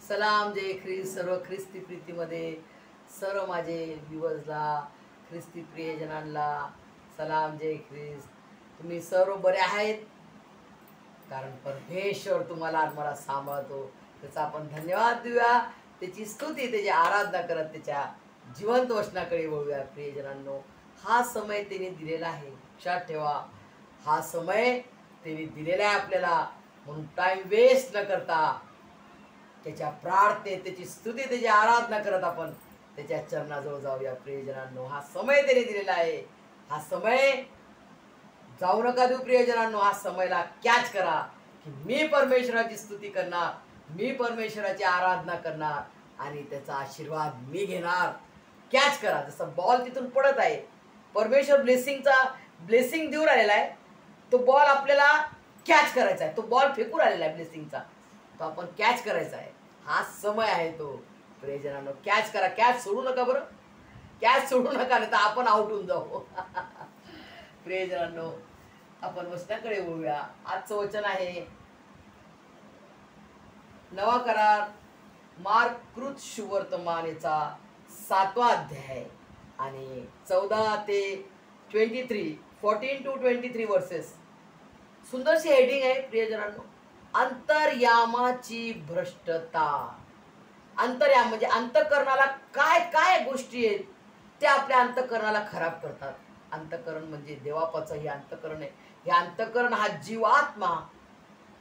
सलाम जय ख्रिस्त सर्व ख्रिस्ती प्रीतीमध्ये सर्व माझे व्ह्यूअर्सला ख्रिस्ती प्रियजनांना सलाम जय ख्रिस्त। तुम्ही सर्व बरे आहेत कारण परमेश्वर तुम्हाला आणि मला सांभाळतो, त्याचा आपण धन्यवाद देऊया, त्याची स्तुती त्याची आराधना करत त्याच्या जिवंत वचनाकडे वळूया। प्रियजनांनो, हा समय त्याने दिलेला आहे, लक्षात ठेवा, हा समय त्याने दिलेला आहे आपल्याला, म्हणून टाइम वेस्ट न करता त्याच्या प्रार्थनेत त्याची स्तुती त्याची आराधना करत आपण त्याच्या चरणाजवळ जाऊया। प्रियजनांनो, हा समय त्याने दिलेला आहे, हा समय जाऊ नका देऊ। प्रियजनांनो, हा समयला कॅच करा की मी परमेश्वराची स्तुती करणार, मी परमेश्वराची आराधना करणार आणि त्याचा आशीर्वाद मी घेणार। कॅच करा, जसं बॉल तिथून पडत आहे, परमेश्वर ब्लेसिंग देऊन राहिलेला आहे, तो बॉल आपल्याला कॅच करायचा आहे, तो बॉल फेकून राहिलेला आहे ब्लेसिंगचा, तो आपण कॅच करायचा आहे। हा समय आहे तो। प्रियजनांनो, कॅच करा, कॅच सोडू नका बरं, कॅच सोडू नका, नाही तर आपण आउट होऊन जाऊ। प्रियजनांनो, आपण वचनाकडे वळूया। आजचं वचन आहे नवा करार मार्क सुवर्तमानेचा 7वा अध्याय आणि 14 ते 23, 14 to 23 वर्सेस। सुंदरशी हेडिंग आहे प्रियजनांनो, अंतर्यामाची भ्रष्टता। अंतर्याम म्हणजे अंतःकरणाला काय काय गोष्टी आहेत त्या आपल्या अंतःकरणाला खराब करतात। अंतःकरण म्हणजे देवापाचं हे अंतःकरण आहे, हे अंतःकरण हा जीवात्मा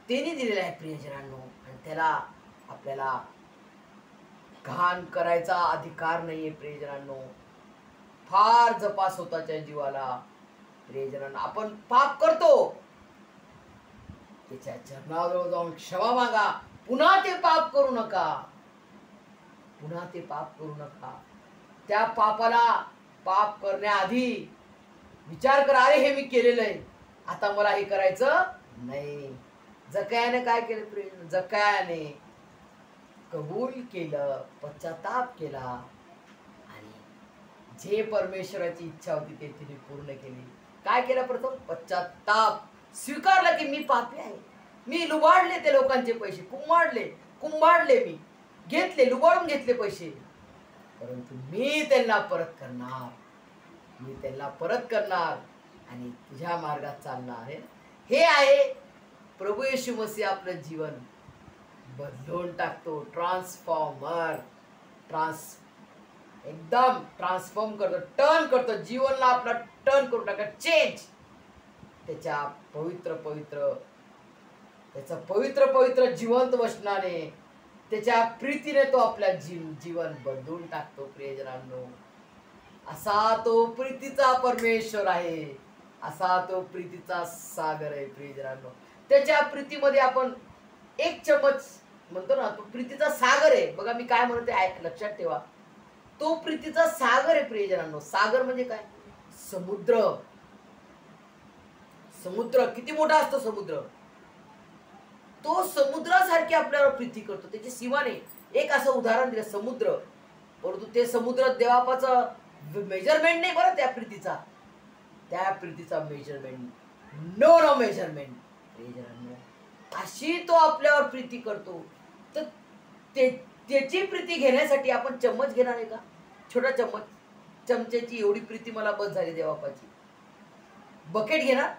त्यांनी दिलेला आहे प्रियजनांनो, आणि त्याला आपल्याला घाण करायचा अधिकार नाहीये। प्रियजनांनो, फार जपा स्वतःच्या जीवाला। प्रियजनांनो, आपण पाप करतो, त्याच्या चरणाजवळ जाऊन क्षमा मागा, पुन्हा ते पाप करू नका, पुन्हा ते पाप करू नका। त्या पाप करण्याआधी विचार करा, अरे हे मी केलेलं आहे, आता मला हे करायचं नाही। जकायाने काय केलं प्रिय? जकायाने कबूल केलं, पश्चाताप केला आणि जे परमेश्वराची इच्छा होती ते तिने पूर्ण केली। काय केलं? प्रथम पश्चाताप स्वीकारलं की मी पापी आहे, मी लुबाडले ते लोकांचे पैसे, कुंभाडले मी घेतले, लुबाडून घेतले पैसे, परंतु मी त्यांना परत करणार आणि तुझ्या मार्गात चालणार आहे। हे आहे प्रभू येशू मसीह आपलं जीवन बदलून टाकतो, एकदम ट्रान्सफॉर्म करतो, टर्न करतो, जीवनला आपला टर्न करून टाकतो, चेंज। त्याच्या पवित्र जिवंत वचनाने, त्याच्या प्रीतीने तो आपल्या जीवन बदलून टाकतो। प्रियजनांनो, असा तो प्रीतीचा परमेश्वर आहे, असा तो प्रीतीचा सागर आहे। प्रियजनांनो, त्याच्या प्रीतीमध्ये आपण एक चमच म्हणतो ना, तो प्रीतीचा सागर आहे। बघा मी काय म्हणते लक्षात ठेवा, तो प्रीतीचा सागर आहे। प्रियजनांनो, सागर म्हणजे काय? समुद्र किती मोठा असतो समुद्र, तो समुद्रासारखी आपल्याला प्रीती करतो, त्याची सीमा नाही। एक असं उदाहरण दिलं, समुद्र, परंतु ते समुद्र देवापाचं मेजरमेंट नाही बरं, त्या प्रीतीचा मेजरमेंट नो मेजरमेंट। अशी तो आपल्यावर प्रीती करतो, तर त्याची प्रीती घेण्यासाठी आपण चम्मच घेणार आहे का? छोटा चमच्याची एवढी प्रीती मला बस झाली देवापाची, बकेट घेणार?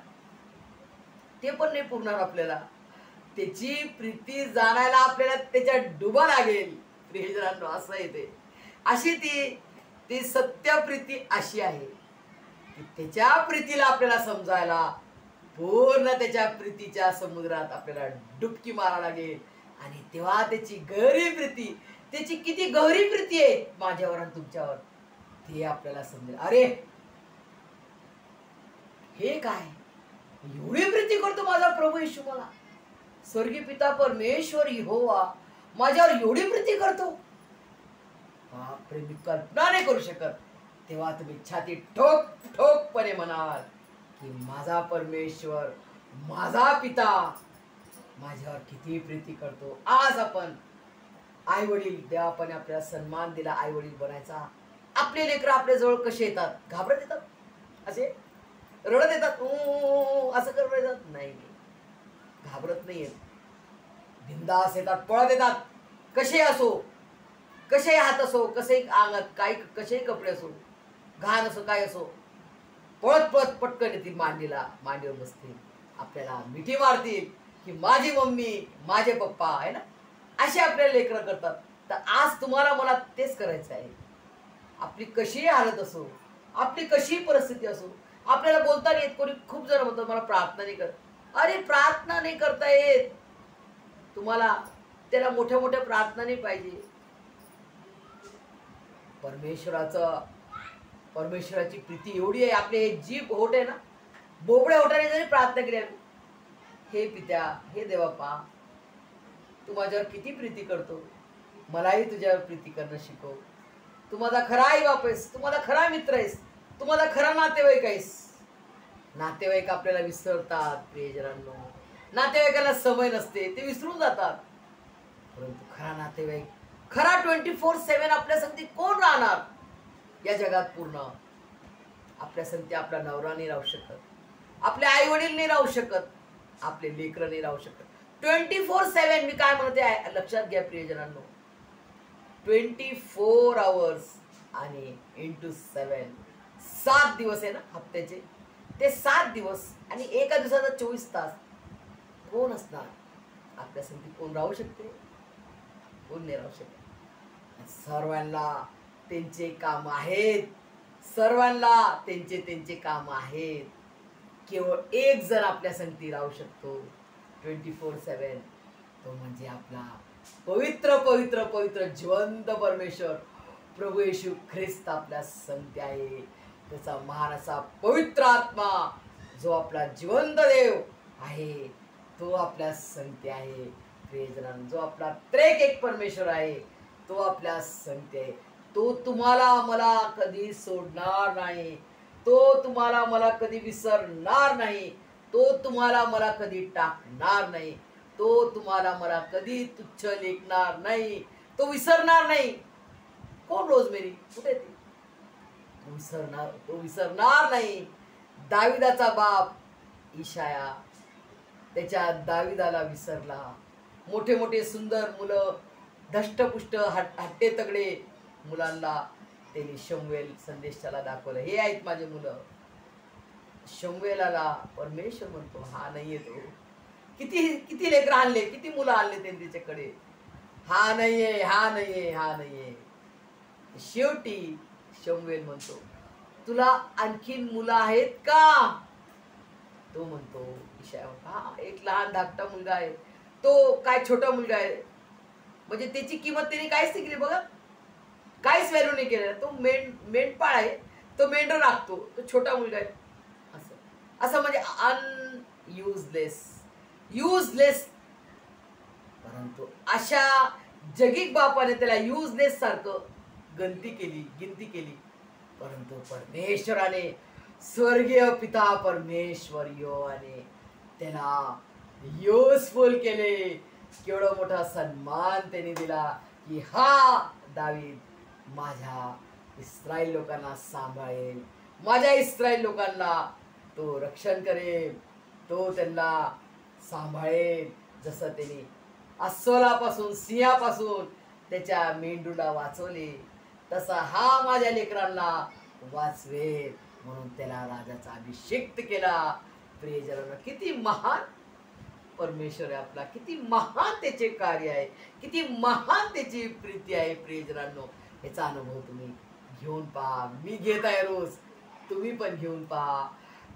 ते पण नाही पुरणार आपल्याला। त्याची प्रीती जाणायला आपल्याला त्याच्या डुबा लागेल। प्रियजनांनो, असं आहे ते, अशी ती सत्य प्रीती अशी आहे की त्याच्या प्रीतीला आपल्याला समजायला पूर्ण त्याच्या प्रीतीच्या समुद्रात आपल्याला डुबकी मारा लागेल, आणि तेव्हा त्याची किती गहरी प्रीती आहे माझ्यावर आणि तुमच्यावर ते आपल्याला समजेल। अरे हे काय, एवढी प्रीती करतो माझा प्रभू येशू, मला स्वर्गीय पिता परमेश्वर यहोवा माझ्यावर एवढी प्रीती करतो, बापरे, मी कल्पना नाही करू शकत। तेव्हा तुम्ही छाती ठोकपणे म्हणाल की माझा परमेश्वर, माझा पिता माझ्यावर किती प्रीती करतो। आज आपण आई वडील, देवाने आपल्याला सन्मान दिला आई वडील बनायचा। आपले लेकरं आपल्या जवळ कसे येतात? घाबरत येतात, असे रडत येतात, असं करत येतात? नाही, घाबरत नाहीये, बिंदास येतात, पळत येतात। कसे असो, कसे हात असो, कसे अंगात काय, कसे कपडे असो, घाण असो, काय असो, पळत पळत पटकन येतील मांडीला, मांडीवर बसतील, आपल्याला मिठी मारतील की माझी मम्मी, माझे पप्पा आहे ना. असे आपल्याला लेकरं करतात. तर आज तुम्हाला मला तेच करायचं आहे. आपली कशीही हालत असो, आपली कशीही परिस्थिती असो, आपल्याला बोलता नाही येत. कोणी खूप जण म्हणतात मला प्रार्थना नाही करत. अरे प्रार्थना नाही करता येत तुम्हाला, त्याला मोठ्या मोठ्या प्रार्थना नाही पाहिजे. परमेश्वराची प्रीती एवढी आहे. आपले हे जीभ होट आहे ना, बोबड्या होटाने जरी प्रार्थना केली, हे पित्या, हे देवाप्पा, तू माझ्यावर किती प्रीती करतो, मलाही तुझ्यावर प्रीती करणं शिकव. तू माझा खरा आई बाप आहेस, तू माझा खरा मित्र आहेस, तू माझा खरा नातेवाईक आहेस. नातेवाईक आपल्याला विसरतात प्रियजनांनो, नातेवाईकाला समय नसते, ते विसरून जातात. परंतु खरा नातेवाईक, खरा 24/7 आपल्या संगती कोण राहणार या जगात पूर्ण. आपल्या संगती आपला नवरा नाही राहू शकत, आपले आई वडील नाही राहू शकत, आपले लेकरं नाही राहू शकत. 24/7 मी काय म्हणते लक्षात घ्या प्रियजनांनो, 24 आवर्स आणि इंटू 7, 7 दिवस आहे ना हप्त्याचे, ते 7 दिवस आणि एका दिवसाचा 24 तास कोण असणार आपल्या संगती? कोण राहू शकते? कोण नाही राहू शकत. सर्वांना त्यांचे काम आहेत, सर्वांना त्यांचे काम आहेत. केवळ एक जण आपल्या संगती राहू शकतो 24/7, तो म्हणजे आपला पवित्र पवित्र पवित्र जिवंत परमेश्वर प्रभू येशू ख्रिस्त आपल्या संगती आहे. त्याचा महान असा पवित्र आत्मा जो आपला जिवंत देव आहे तो आपल्या संगती आहे. प्रियजनांनो, जो आपला त्रेक एक परमेश्वर आहे तो आपल्या संगती आहे. तो तुम्हाला मला कधी सोडणार नाही, तो तुम्हाला मला कधी विसरणार नाही, तो तुम्हाला मला कधी टाकणार नाही, तो तुम्हाला मला कधी तुच्छ लेखणार नाही, तो विसरणार नाही. कोण रोजमेरी कुठे ती? तो विसरणार नाही. दाविदाचा बाप इशाया त्याच्या दाविदाला विसरला. मोठे मोठे सुंदर मुलं, धष्टपुष्ट हट्टे तगडे मुलांना त्यांनी शमूएल संदेश त्याला दाखवलं, हे आहेत माझे मुलं. शमूएलाला परमेश्वर म्हणतो हा नाहीये तो. किती किती लेकरं आणले, किती मुलं आणले त्यांनी त्याच्याकडे, हा नाहीये, हा नाहीये, हा नाहीये. शेवटी शमूएल म्हणतो तुला आणखीन मुलं आहेत का? तो म्हणतो इशाया हा एक लहान धाकटा मुलगा आहे. तो काय छोटा मुलगा आहे, म्हणजे त्याची किंमत त्यांनी काहीच नाही केली बघा, काहीच व्हॅल्यू नाही केलं. तो मेंढपाळ आहे, तो मेंढर राखतो, तो छोटा मुलगा आहे. असं असं म्हणजे युजलेस. परंतु अशा जगिक बापाने त्याला युजलेस सारखं गिनती केली. परंतु परमेश्वराने, स्वर्गीय पिता परमेश्वर योवाने त्याला युजफुल केले. केवढा मोठा सन्मान त्यांनी दिला की हा दावीद माझ्या इस्रायल लोकांना सांभाळेल, माझ्या इस्रायल लोकांना तो रक्षण करेल, तो त्यांना सांभाळेल. जसं त्यांनी अस्वलापासून, सिंहापासून त्याच्या मेंढूला वाचवले, तसा हा माझ्या लेकरांना वाचवेल म्हणून त्याला राजाचा अभिषेक केला. प्रियजनांनो, किती महान परमेश्वर आहे आपला, किती महान त्याचे कार्य आहे, किती महान त्याची प्रीती आहे. प्रियजनांनो, याचा अनुभव तुम्ही घेऊन पहा. मी घेत आहे रोज, तुम्ही पण घेऊन पहा.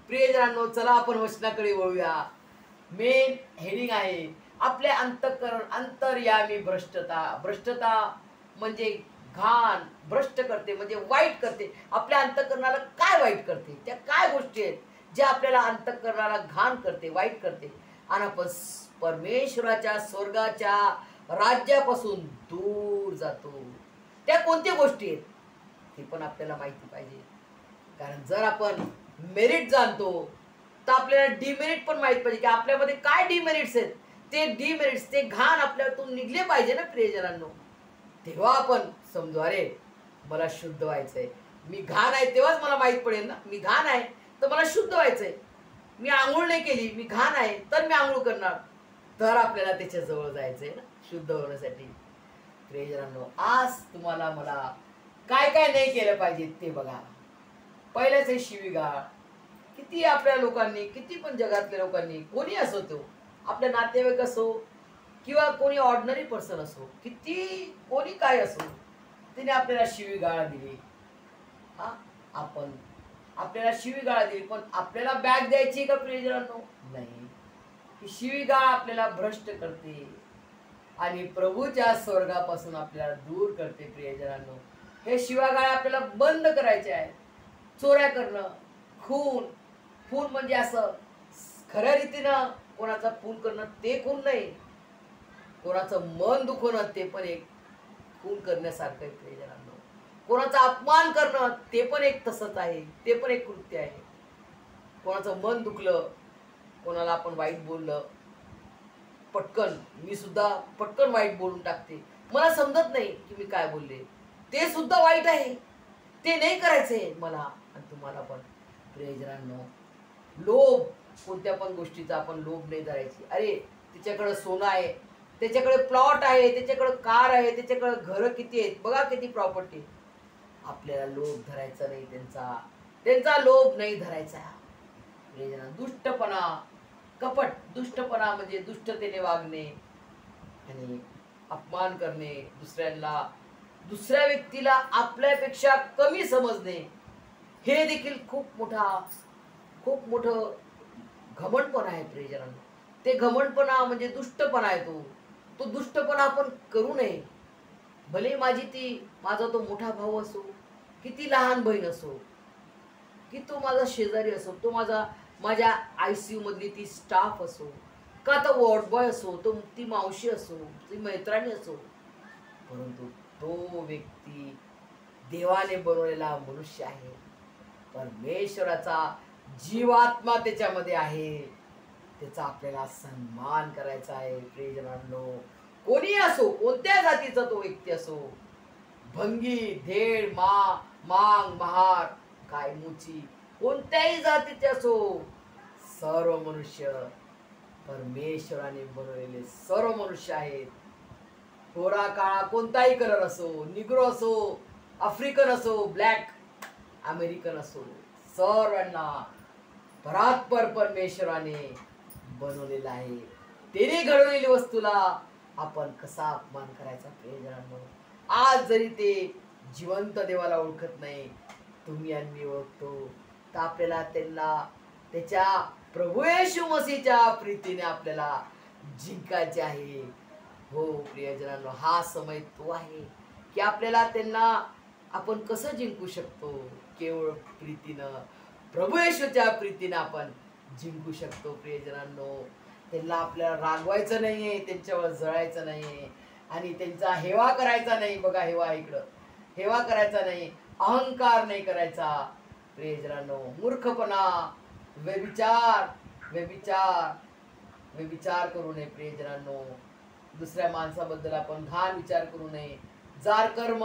प्रियजनांनो, चला आपण वचनाकडे वळूया. मेन हेडिंग आहे आपले अंतःकरण, अंतर्यामी भ्रष्टता म्हणजे घाण, भ्रष्ट करते म्हणजे वाईट करते. आपल्या अंतःकरणाला काय वाईट करते, त्या काय गोष्टी आहेत ज्या आपल्याला अंतःकरणाला घाण करते, वाईट करते, आणि आपण परमेश्वराच्या स्वर्गाच्या राज्यापासून दूर जातो. त्या कोणत्या गोष्टी आहेत ते पण आपल्याला माहिती पाहिजे. कारण जर आपण मेरिट जाणतो तर आपल्याला डिमेरिट पण माहित पाहिजे की आपल्यामध्ये काय डिमेरिट्स आहेत. ते डिमेरिट्स, ते घाण आपल्यातून निघले पाहिजे ना प्रियजनांनो. तेव्हा आपण समजू अरे मला शुद्ध व्हायचंय, मी घाण आहे, तेव्हाच मला माहित पडेल ना मी घाण आहे तर मला शुद्ध व्हायचंय. मी आंघोळ नाही केली, मी घाण आहे तर मी आंघोळ करणार, तर आपल्याला त्याच्या जवळ जायचंय ना शुद्ध होण्यासाठी. प्रियजनांनो, आज तुम्हाला मला काय काय नाही केलं पाहिजे ते बघा. पहिल्याच आहे शिवीगाळ. किती आपल्या लोकांनी, किती पण जगातल्या लोकांनी, कोणी असो तो, आपल्या नातेवाईक असो किंवा कोणी ऑर्डिनरी पर्सन असो, किती कोणी काय असो, तिने आपल्याला शिवीगाळ दिली. हा, आपण आपल्याला शिवीगाळ दिली, पण आपल्याला बॅग द्यायची का प्रियजनांनो? नाही. ही शिवीगाळ आपल्याला भ्रष्ट करते आणि प्रभूच्या स्वर्गापासून आपल्याला दूर करते. प्रियजनांनो, हे शिवीगाळ आपल्याला बंद करायचे आहे. चोऱ्या करणं, खून, खून म्हणजे असं खऱ्या रीतीनं कोणाचा खून करणं ते खून नाही, कोणाचं मन दुखवणं ते पण एक खून करण्यासारखं आहे. प्रियजनांनो, कोणाचा अपमान करणं ते पण एक तसंच आहे, ते पण एक कृत्य आहे. कोणाचं मन दुखलं, कोणाला आपण वाईट बोललं, पटकन, मी सुद्धा पटकन वाईट बोलून टाकते, मला समजत नाही की मी काय बोलले, ते सुद्धा वाईट आहे. ते नाही करायचंय मला आणि तुम्हाला पण. प्रियजनांनो, लोभ, कोणत्या पण गोष्टीचा आपण लोभ नाही धरायची. अरे तिच्याकडे सोनं आहे, त्याच्याकडे प्लॉट आहे, त्याच्याकडे कार आहे, त्याच्याकडे घरं किती आहेत, बघा किती प्रॉपर्टी. आपल्याला लोभ धरायचा नाही, त्यांचा लोभ नाही धरायचा. प्रियजनांनो, दुष्टपणा, कपट, दुष्टपणा म्हणजे दुष्टतेने वागणे आणि अपमान करणे, दुसऱ्या व्यक्तीला आपल्यापेक्षा कमी समजणे, हे देखील खूप मोठं घमंडपणा आहे. प्रियजनांनो, ते घमंडपणा म्हणजे दुष्टपणा आहे. तो दुष्टपणा आपण करू नये. भले माझा तो मोठा भाऊ असो, किती लहान बहीण असो, की तो माझा शेजारी असो, तो माझ्या ICU मधली ती स्टाफ असो, का तो वॉर्ड बॉय असो, ती मावशी असो, ती मैत्रिणी असो, परंतु तो व्यक्ती देवाने बनवलेला मनुष्य आहे. परमेश्वराचा जीवात्मा त्याच्यामध्ये आहे. त्याचा आपल्याला सन्मान करायचा आहे. प्रियजनांनो, कोणी असो, कोणत्या जातीचा तो व्यक्ती असो, भंगी, धेड, मांग, महार, काय मुची, कोणत्याही जातीचे असो, सर्व मनुष्य परमेश्वराने बनवलेले सर्व मनुष्य आहेत. गोरा काळा कोणताही कलर असो, निग्रो असो, आफ्रिकन असो, ब्लॅक अमेरिकन असो, सर्वांना परात्पर परमेश्वराने बनवलेला आहे. त्याने घडवलेली वस्तूला आपण कसा अपमान करायचा. प्रियजनांनो, आज जरी ते जिवंत देवाला ओळखत नाही, तुम्ही आणि मी ओळखतो, तर आपल्याला त्यांना त्याच्या प्रभू येशू मसीहच्या प्रीतीने आपल्याला जिंकायचे आहे. हो प्रियजनांनो, हा समय तो आहे की आपल्याला त्यांना आपण कसं जिंकू शकतो. केवळ प्रीतीनं, प्रभू येशूच्या प्रीतीनं आपण जिंकू शकतो. प्रियजनांनो, त्यांना आपल्याला रागवायचं नाहीये, त्यांच्यावर जळायचं नाहीये आणि त्यांचा हेवा करायचा नाही. बघा, हेवा करायचा नाही, अहंकार नाही करायचा. प्रियजनांनो, मूर्खपणा, व्यभिचार करू नये. प्रियजनांनो, दुसऱ्या माणसाबद्दल आपण घाण विचार करू नये. जार कर्म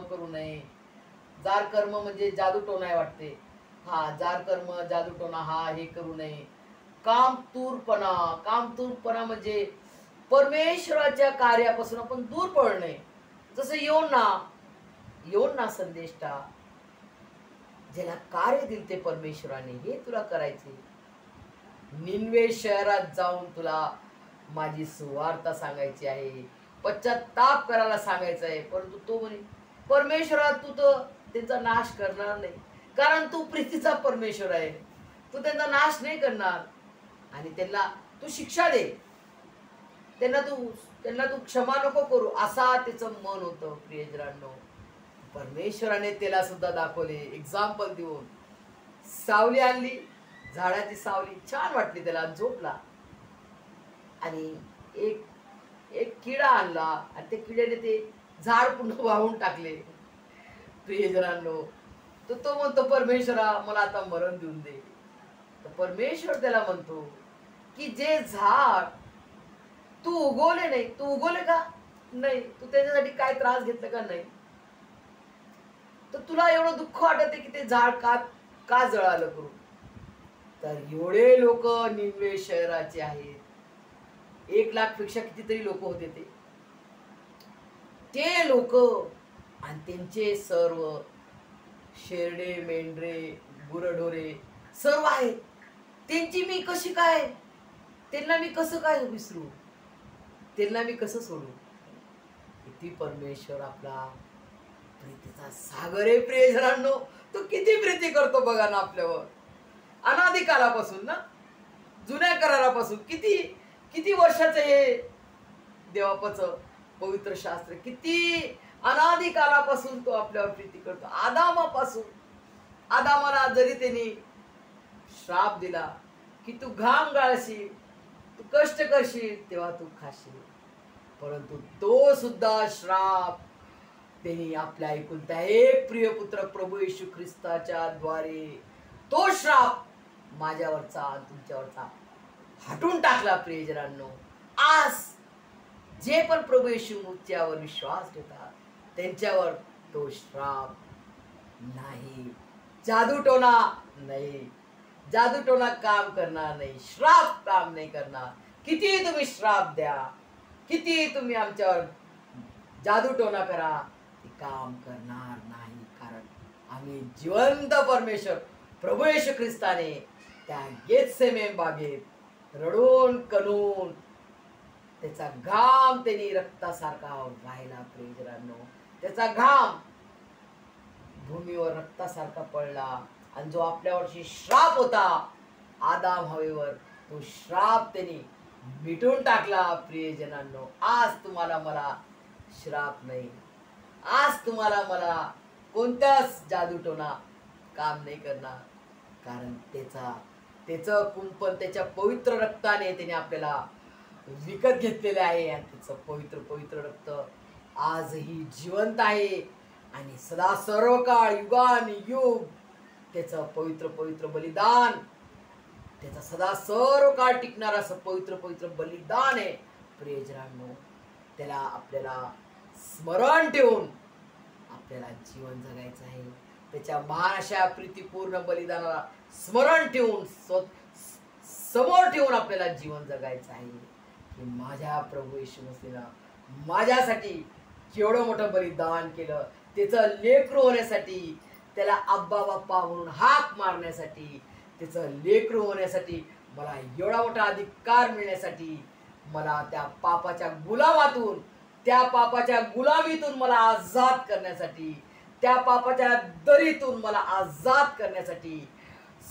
करू नये. जार कर्म म्हणजे जादूटोणा आहे वाटते. जार कर्म, जादूटोणा, हे करू नये. कामतूरपणा म्हणजे परमेश्वराच्या कार्यापासून आपण दूर पळणे. जसं योना संदेष्टा, ज्याला कार्य दिले ते परमेश्वराने, हे तुला करायचे. निनवे शहरात जाऊन तुला माझी सुवार्ता सांगायची आहे, पश्चाताप करायला सांगायचं आहे. परंतु तो म्हणे, परमेश्वरा, तू तर त्यांचा नाश करणार नाही, कारण तू प्रीतीचा परमेश्वर आहे. तू त्यांचा नाश नाही करणार आणि त्यांना तू शिक्षा दे, त्यांना तू क्षमा नको करू, असा त्याचं मन होतं. प्रियजनांनो, परमेश्वराने त्याला सुद्धा दाखवले एक्झाम्पल देऊन. सावली आणली, झाडाची सावली छान वाटली त्याला, झोपला. आणि एक किडा आणला आणि त्या किड्याने ते झाड पुन्हा वाहून टाकले. प्रियजनांनो, तो म्हणतो, परमेश्वरा, मला आता मरण देऊन दे. तर परमेश्वर त्याला म्हणतो की जे झाड तू उगवले नाही, तू उगवले का नाही, तू त्याच्यासाठी काय त्रास घेतला का नाही, तर तुला एवढं दुःख वाटते की ते झाड का जळालं करू. तर एवढे लोक निनवे शहराचे आहेत. 1 लाख पेक्षा कितीतरी लोक होते ते. ते लोक आणि त्यांचे सर्व शेरडे मेंढरे गुरढोरे सर्व आहेत, त्यांची मी कशी काय, त्यांना मी कसं काय विसरू, त्यांना मी कसं सोडू. किती परमेश्वर आपला प्रीतीचा सागर आहे प्रियजनांनो. तो किती प्रीती करतो बघा ना आपल्यावर. अनादी कालापासून ना, जुन्या करारापासून किती किती वर्षाचं हे देवाचं पवित्र शास्त्र, किती अनादी कालापासून तो आपल्यावर प्रीती करतो. आदामापासून, आदामाला जरी त्यांनी श्राप दिला की तू घाम गाळशील, तू कष्ट करशील तेव्हा तू खाशील, परंतु तो सुद्धा श्राप त्यांनी आपल्या एकुलता एक प्रिय पुत्र प्रभू येशू ख्रिस्ताच्या द्वारे तो श्राप माझ्यावरचा तुमच्यावरचा हटून टाकला. प्रियजनांनो, आज जे पण प्रभू येशूच्यावर विश्वास ठेवतात त्यांच्यावर तो श्राप नाही, जादूटोना नाही, जादूटोना काम करणार नाही, श्राप काम नाही करणार. किती तुम्ही श्राप द्या, किती तुम्ही आमच्यावर जादूटोना करा, ते काम करणार नाही. कारण आम्ही जिवंत परमेश्वर प्रभू येशू ख्रिस्ताने त्या गेत्सेमेन बागेत रडून कणून त्याचा घाम त्यांनी रक्तासारखा वाहिला. प्रियजनांनो, त्याचा घाम भूमीवर रक्तासारखा पडला आणि जो आपल्यावरची श्राप होता आदाम हवेवर, तो श्राप त्यांनी मिटून टाकला. प्रियजनांनो, आज तुम्हाला मला श्राप नाही, आज तुम्हाला मला कोणत्याच जादूटोना काम नाही करणार. कारण त्याचं कुंपण त्याच्या पवित्र रक्ताने त्याने आपल्याला विकत घेतलेले आहे आणि त्याचं पवित्र पवित्र रक्त आजही जिवंत आहे आणि सदा सर्व काळ युगान युग त्याचं पवित्र पवित्र बलिदान, त्याचा सदा सर्व काळ टिकणारा असं पवित्र पवित्र बलिदान आहे. प्रियजनांनो, त्याला आपल्याला स्मरण ठेवून आपल्याला जीवन जगायचं आहे. त्याच्या महान अशा प्रीतीपूर्ण बलिदानाला स्मरण ठेवून समोर ठेवून आपल्याला जीवन जगायचं आहे की माझ्या प्रभू येशू मसीहनं माझ्यासाठी केवढं मोठं बलिदान केलं. त्याचं लेकरू होण्यासाठी, त्याला अब्बा बाप्पा म्हणून हाक मारण्यासाठी, त्याचं लेकरू होण्यासाठी, मला एवढा मोठा अधिकार मिळण्यासाठी, मला त्या पापाच्या गुलामातून, त्या पापाच्या गुलामीतून मला आजाद करण्यासाठी, त्या पापाच्या दरीतून मला आजाद करण्यासाठी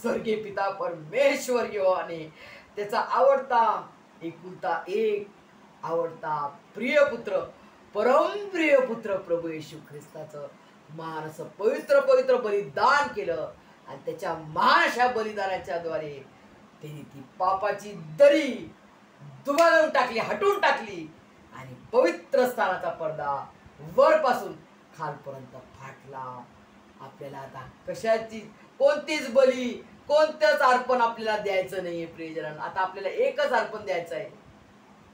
स्वर्गीय पिता परमेश्वर आणि त्याचा आवडता एकुलता एक आवडता प्रिय पुत्र, परमप्रिय पुत्र प्रभू येशू ख्रिस्ताचं महान असं पवित्र पवित्र बलिदान केलं आणि त्याच्या महान अशा बलिदानाच्या द्वारे त्यांनी ती पापाची दरी दुभागून टाकली, हटून टाकली आणि पवित्र स्थानाचा पडदा वरपासून खालपर्यंत फाटला. आपल्याला आता कशाची कोणतीच बली, कोणतंच अर्पण आपल्याला द्यायचं नाहीये. प्रियजनांनो, आता आपल्याला एकच अर्पण द्यायचं आहे.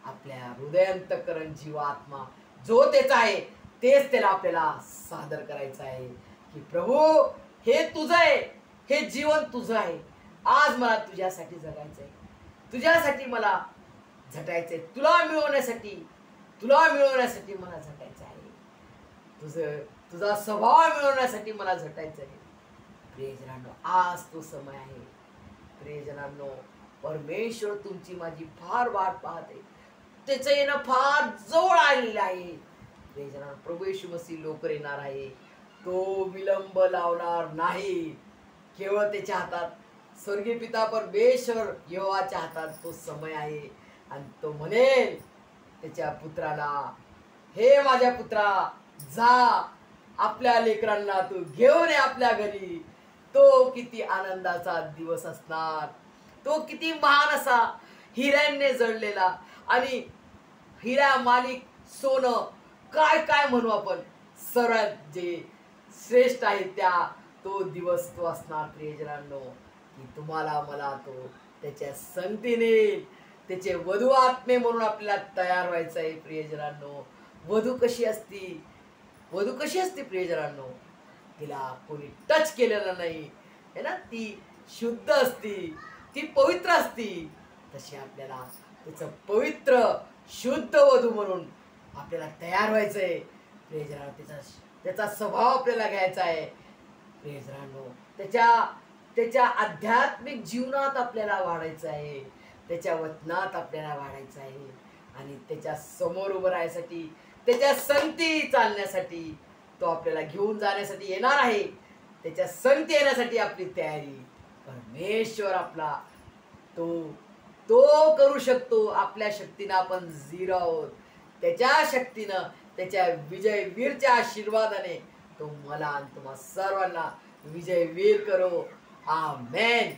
आपल्या हृदयांतकरण जीवात्मा जो त्याचा आहे तेच त्याला आपल्याला सादर करायचं आहे की प्रभू हे तुझं आहे, हे जीवन तुझं आहे. आज मला तुझ्यासाठी जगायचं आहे, तुझ्यासाठी मला झटायचंय, तुला मिळवण्यासाठी मला झटायचं आहे, तुझा स्वभाव मिळवण्यासाठी मला झटायचं आहे. प्रियजनांनो, आज तो समय आहे. प्रियजनांनो, परमेश्वर तुमची माझी फार वाट पाहते, त्याचं येणं फार जवळ आलेलं आहे. प्रियजनांनो, प्रभू येशू मसीह लवकर येणार आहे, तो विलंब लावणार नाही. केवळ त्याच्या हातात, स्वर्गीय पिता परमेश्वर यहोवाच्या हातात तो समय आहे आणि तो म्हणेल त्याच्या पुत्राला, हे माझ्या पुत्रा जा, आपल्या लेकरांना तू घेऊन ये आपल्या घरी. तो किती आनंदाचा दिवस असणार, तो किती महान असा हिऱ्यांनी जळलेला आणि हिरा मालिक सोनं काय काय म्हणू आपण, सर्वात जे श्रेष्ठ आहे त्या तो दिवस तो असणार. प्रियजनांनो, की तुम्हाला मला तो त्याच्या संगतीने त्याचे वधू आत्मे म्हणून आपल्याला तयार व्हायचं आहे. प्रियजनांनो, वधू कशी असती, वधू कशी असते प्रियजनांनो, तिला कोणी टच केलेलं नाही है ना, ती शुद्ध असती, ती पवित्र असती. तशी आपल्याला त्याचं पवित्र शुद्ध वधू म्हणून आपल्याला तयार व्हायचंय. प्रियजनांनो, त्याचा स्वभाव आपल्याला घ्यायचा आहे प्रियजनांनो. त्याच्या आध्यात्मिक जीवनात आपल्याला वाढायचं आहे, त्याच्या वचनात आपल्याला वाढायचं आहे आणि त्याच्या समोर उभं राहण्यासाठी, त्याच्या संगती चालण्यासाठी, तो आपल्याला घेऊन जाण्यासाठी येणार आहे. त्याच्या संगती येण्यासाठी आपली तयारी परमेश्वर आपला तो करू शकतो. आपल्या शक्तीनं आपण झिरो आहोत. त्याच्या शक्तीनं, त्याच्या विजय वीरच्या आशीर्वादाने तो मला आणि तुम्हा सर्वांना विजय वीर करो. आमेन.